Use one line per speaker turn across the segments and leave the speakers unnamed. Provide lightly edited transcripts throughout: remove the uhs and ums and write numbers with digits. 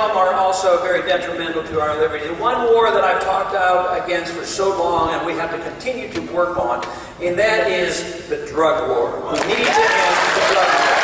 them are also very detrimental to our liberty. The one war that I've talked out against for so long and we have to continue to work on, and that is the drug war. We need to end the drug war.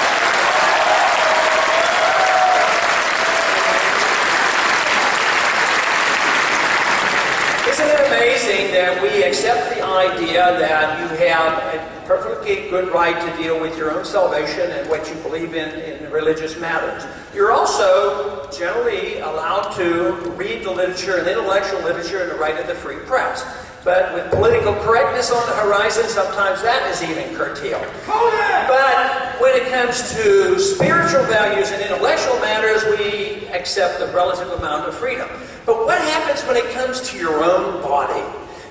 Isn't it amazing that we accept the idea that you have a perfectly good right to deal with your own salvation and what you believe in religious matters? You're also generally allowed to read the literature and intellectual literature and the right of the free press. But with political correctness on the horizon, sometimes that is even curtailed. But when it comes to spiritual values and intellectual matters, we accept a relative amount of freedom. But what happens when it comes to your own body?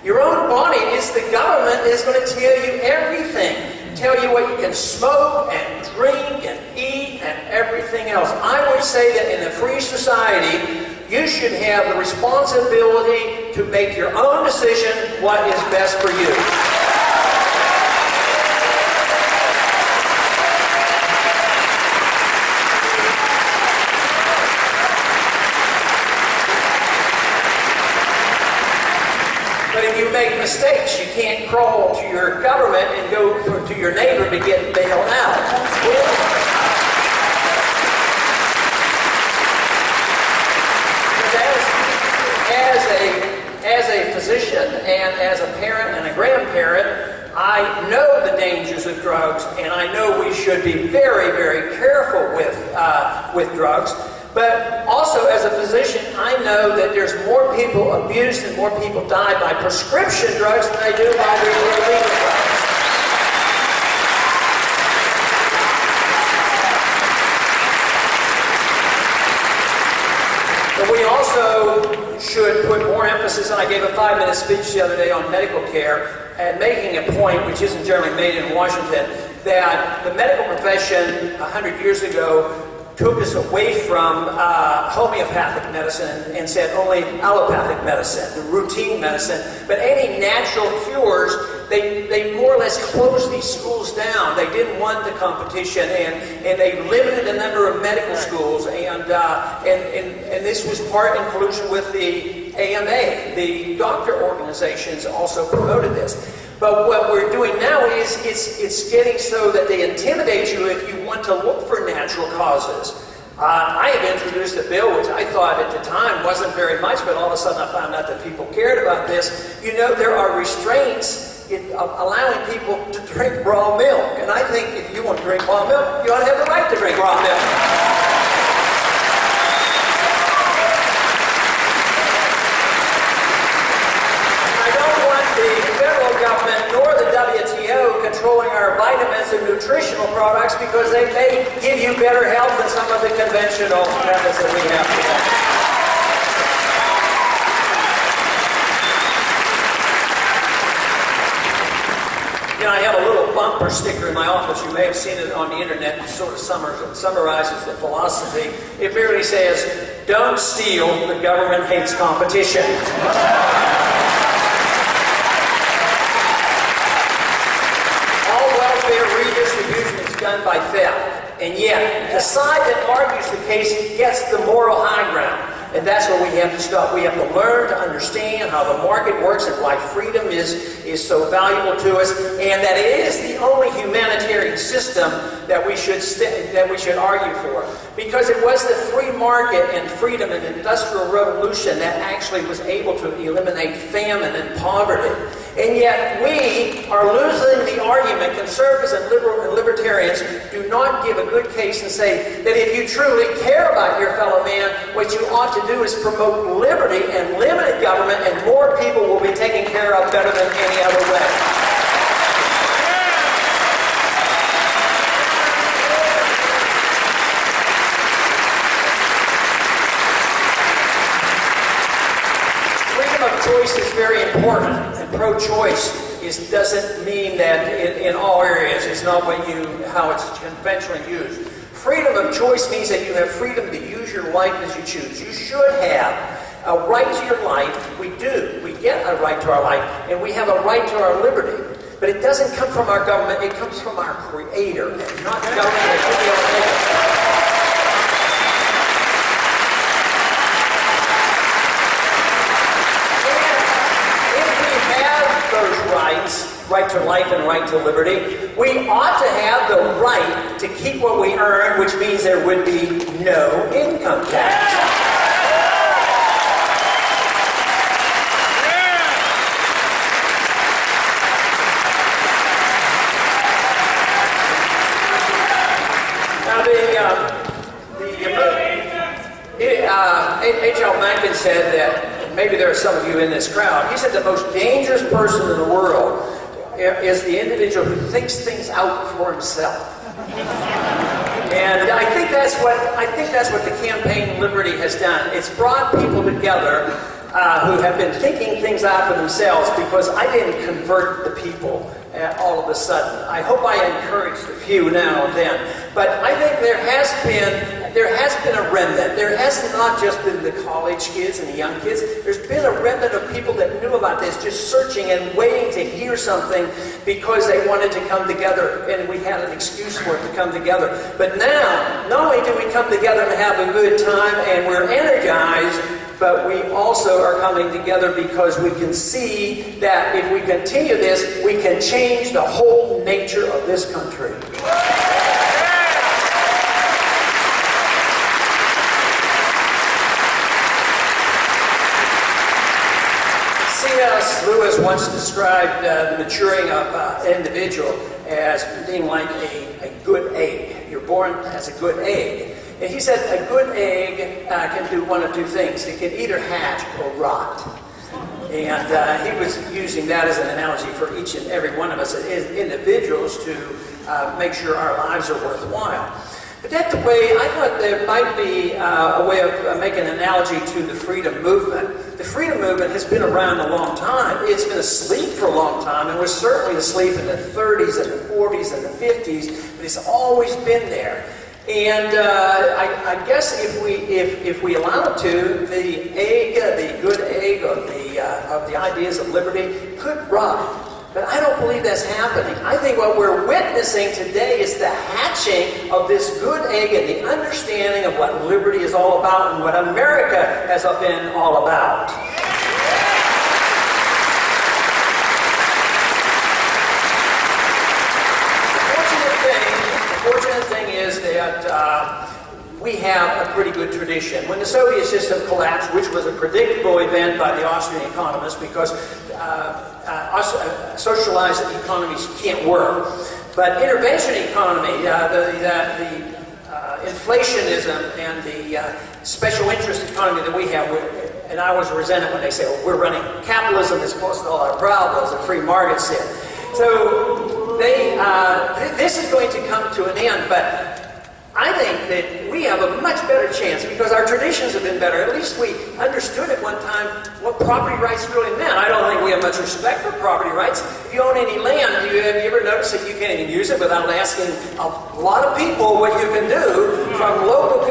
Your own body is the government is going to tell you everything. Tell you what you can smoke and drink and eat and everything else. I would say that in a free society, you should have the responsibility to make your own decision what is best for you. But if you make mistakes, you can't crawl to your government and go to your neighbor to get bailed out. As a physician and as a parent and a grandparent, I know the dangers of drugs, and I know we should be very, very careful with drugs. But also as a physician, I know that there's more people abused and more people die by prescription drugs than they do by the illegal drugs. But we also should put more emphasis, and I gave a 5-minute speech the other day on medical care, and making a point, which isn't generally made in Washington, that the medical profession 100 years ago took us away from homeopathic medicine and said only allopathic medicine, the routine medicine. But any natural cures, they more or less closed these schools down. They didn't want the competition, and they limited the number of medical schools, and this was part in collusion with the AMA. The doctor organizations also promoted this. But what we're doing now is it's getting so that they intimidate you if you want to look for natural causes. I have introduced a bill which I thought at the time wasn't very much, but all of a sudden I found out that people cared about this. You know, there are restraints in allowing people to drink raw milk. And I think if you want to drink raw milk, you ought to have the right to drink raw milk. Controlling our vitamins and nutritional products because they may give you better health than some of the conventional methods that we have today. You know, I have a little bumper sticker in my office. You may have seen it on the internet. It sort of summarizes the philosophy. It merely says, "Don't steal, the government hates competition." Done by theft, and yet the side that argues the case gets the moral high ground, and that's where we have to stop. We have to learn to understand how the market works and why freedom is so valuable to us, and that it is the only humanitarian system that we should argue for, because it was the free market and freedom and industrial revolution that actually was able to eliminate famine and poverty. And yet we are losing the argument. Conservatives and libertarians do not give a good case and say that if you truly care about your fellow man, what you ought to do is promote liberty and limited government, and more people will be taken care of better than any other way. Freedom of choice is very important. Pro-choice doesn't mean that in all areas. It's not how it's conventionally used. Freedom of choice means that you have freedom to use your life as you choose. You should have a right to your life. We do. We get a right to our life, and we have a right to our liberty. But it doesn't come from our government. It comes from our Creator, and not government that should be able to make it. right to life and right to liberty. We ought to have the right to keep what we earn, which means there would be no income tax. H.L. Bachmann said that, and maybe there are some of you in this crowd, he said the most dangerous person in the world is the individual who thinks things out for himself. And I think that's what the campaign Liberty has done. It's brought people together who have been thinking things out for themselves, because I didn't convert the people all of a sudden. I hope I encouraged a few now and then. But I think there has been a remnant. There has not just been the college kids and the young kids. There's been a remnant of people that knew about this, just searching and waiting to hear something because they wanted to come together, and we had an excuse for it to come together. But now, not only do we come together and have a good time and we're energized, but we also are coming together because we can see that if we continue this, we can change the whole nature of this country. C.S. Lewis once described the maturing of an individual as being like a good egg. You're born as a good egg. And he said a good egg can do one of two things. It can either hatch or rot. And he was using that as an analogy for each and every one of us as individuals to make sure our lives are worthwhile. But that's the way, I thought there might be a way of making an analogy to the freedom movement. The freedom movement has been around a long time. It's been asleep for a long time, and was certainly asleep in the 30s and the 40s and the 50s, but it's always been there. And I guess if we allow it to, the good egg of the ideas of liberty could rot. But I don't believe that's happening. I think what we're witnessing today is the hatching of this good egg and the understanding of what liberty is all about and what America has been all about. The fortunate thing is that we have a pretty good tradition. When the Soviet system collapsed, which was a predictable event by the Austrian economists because socialized economies can't work, but intervention economy, the inflationism and the special interest economy that we have, and I always resent it when they say, well, we're running capitalism as opposed to all our problems, and free market said. So this is going to come to an end, but I think that we have a much better chance because our traditions have been better. At least we understood at one time what property rights really meant. I don't think we have much respect for property rights. If you own any land, have you ever noticed that you can't even use it without asking a lot of people what you can do, from local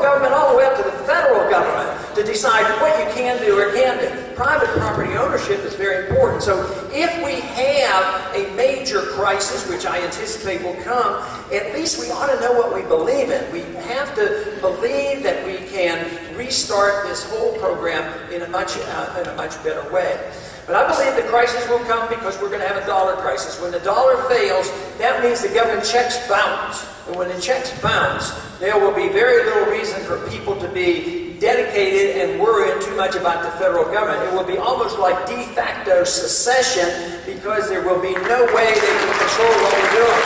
government all the way up to the federal government, to decide what you can do or can't do. Private property ownership is very important. So if we have a major crisis, which I anticipate will come, at least we ought to know what we believe in. We have to believe that we can restart this whole program in a much better way. But I believe the crisis will come because we're going to have a dollar crisis. When the dollar fails, that means the government checks bounce. And when the checks bounce, there will be very little reason for people to be dedicated and worrying too much about the federal government. It will be almost like de facto secession because there will be no way they can control what we're doing.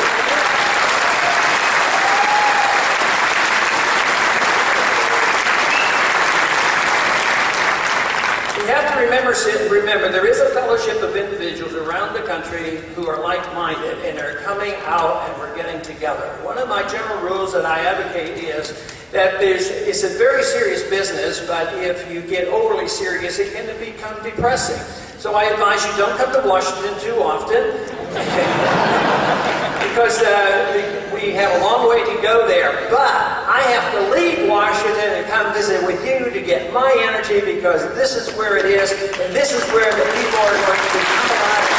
Remember, there is a fellowship of individuals around the country who are like-minded, and they're coming out and we're getting together. One of my general rules that I advocate is that it's a very serious business, but if you get overly serious, it can become depressing. So I advise you don't come to Washington too often, because we have a long way to go there. But I have to leave Washington and come visit with you to get my energy, because this is where it is, and this is where the people are going to come alive.